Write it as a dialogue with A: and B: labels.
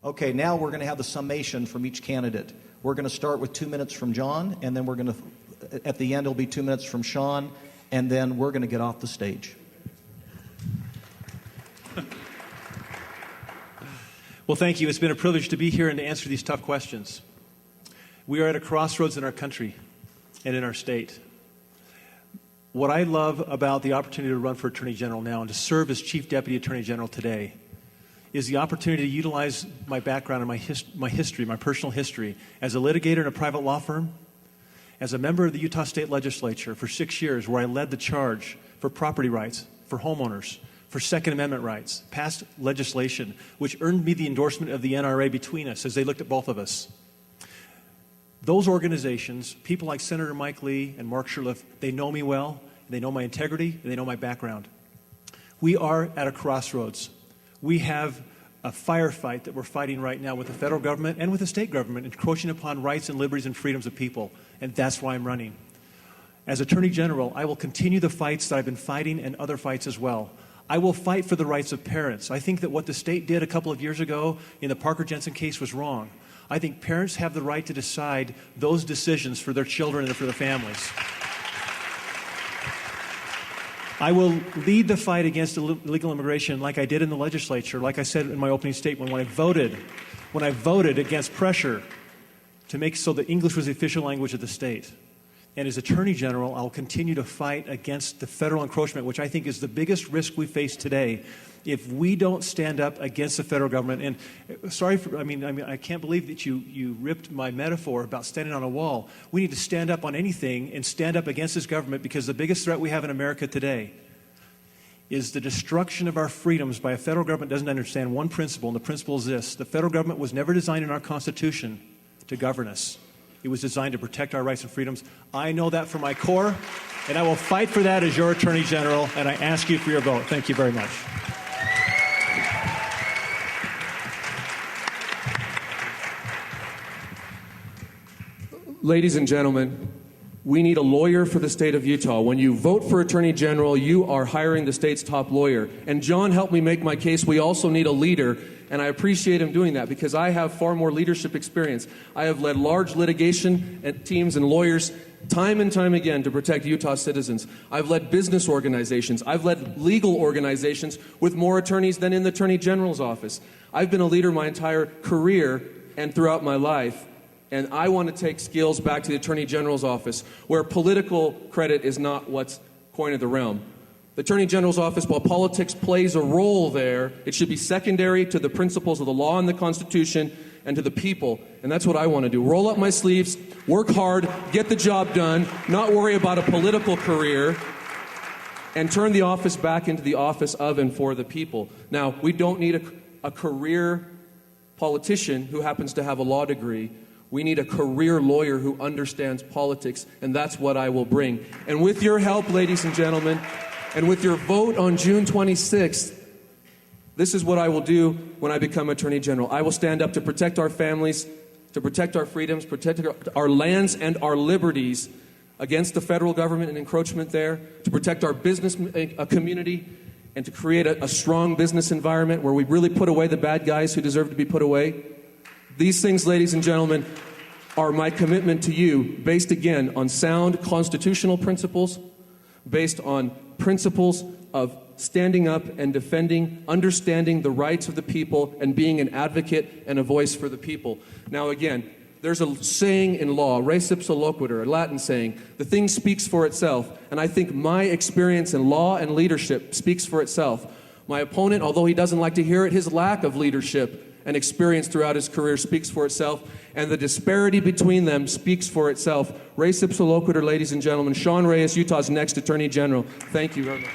A: Okay, now we're going to have the summation from each candidate. We're going to start with 2 minutes from John, and then we're going to, at the end, it'll be 2 minutes from Sean, and then we're going to get off the stage.
B: Well, thank you. It's been a privilege to be here and to answer these tough questions. We are at a crossroads in our country and in our state. What I love about the opportunity to run for Attorney General now and to serve as Chief Deputy Attorney General today is the opportunity to utilize my background and my history, my personal history, as a litigator in a private law firm, as a member of the Utah State Legislature for 6 years, where I led the charge for property rights, for homeowners, for Second Amendment rights, passed legislation, which earned me the endorsement of the NRA between us as they looked at both of us. Those organizations, people like Senator Mike Lee and Mark Shurtleff, they know me well, they know my integrity, and they know my background. We are at a crossroads. We have a firefight that we're fighting right now with the federal government and with the state government, encroaching upon rights and liberties and freedoms of people, and that's why I'm running. As Attorney General, I will continue the fights that I've been fighting and other fights as well. I will fight for the rights of parents. I think that what the state did a couple of years ago in the Parker Jensen case was wrong. I think parents have the right to decide those decisions for their children and for their families. I will lead the fight against illegal immigration like I did in the legislature, like I said in my opening statement when I voted against pressure to make so that English was the official language of the state. And as Attorney General, I'll continue to fight against the federal encroachment, which I think is the biggest risk we face today. If we don't stand up against the federal government, and sorry for, I can't believe that you ripped my metaphor about standing on a wall. We need to stand up on anything and stand up against this government, because the biggest threat we have in America today is the destruction of our freedoms by a federal government that doesn't understand one principle, and the principle is this: the federal government was never designed in our Constitution to govern us. It was designed to protect our rights and freedoms. I know that from my core, and I will fight for that as your Attorney General, and I ask you for your vote. Thank you very much.
C: Ladies and gentlemen, we need a lawyer for the state of Utah. When you vote for Attorney General, you are hiring the state's top lawyer. And John helped me make my case. We also need a leader, and I appreciate him doing that because I have far more leadership experience. I have led large litigation teams and lawyers time and time again to protect Utah citizens. I've led business organizations. I've led legal organizations with more attorneys than in the Attorney General's office. I've been a leader my entire career and throughout my life. And I want to take skills back to the Attorney General's office, where political credit is not what's coin of the realm. The Attorney General's office, while politics plays a role there, it should be secondary to the principles of the law and the Constitution and to the people. And that's what I want to do. Roll up my sleeves, work hard, get the job done, not worry about a political career, and turn the office back into the office of and for the people. Now, we don't need a career politician who happens to have a law degree. We need a career lawyer who understands politics, and that's what I will bring. And with your help, ladies and gentlemen, and with your vote on June 26th, this is what I will do when I become Attorney General. I will stand up to protect our families, to protect our freedoms, protect our lands and our liberties against the federal government and encroachment there, to protect our business community, and to create a strong business environment where we really put away the bad guys who deserve to be put away. These things, ladies and gentlemen, are my commitment to you, based again on sound constitutional principles, based on principles of standing up and defending, understanding the rights of the people, and being an advocate and a voice for the people. Now again, there's a saying in law, res ipsa loquitur, a Latin saying, the thing speaks for itself, and I think my experience in law and leadership speaks for itself. My opponent, although he doesn't like to hear it, his lack of leadership and experience throughout his career speaks for itself, and the disparity between them speaks for itself. Res ipsa loquitur, ladies and gentlemen. Sean Reyes, Utah's next Attorney General. Thank you very much.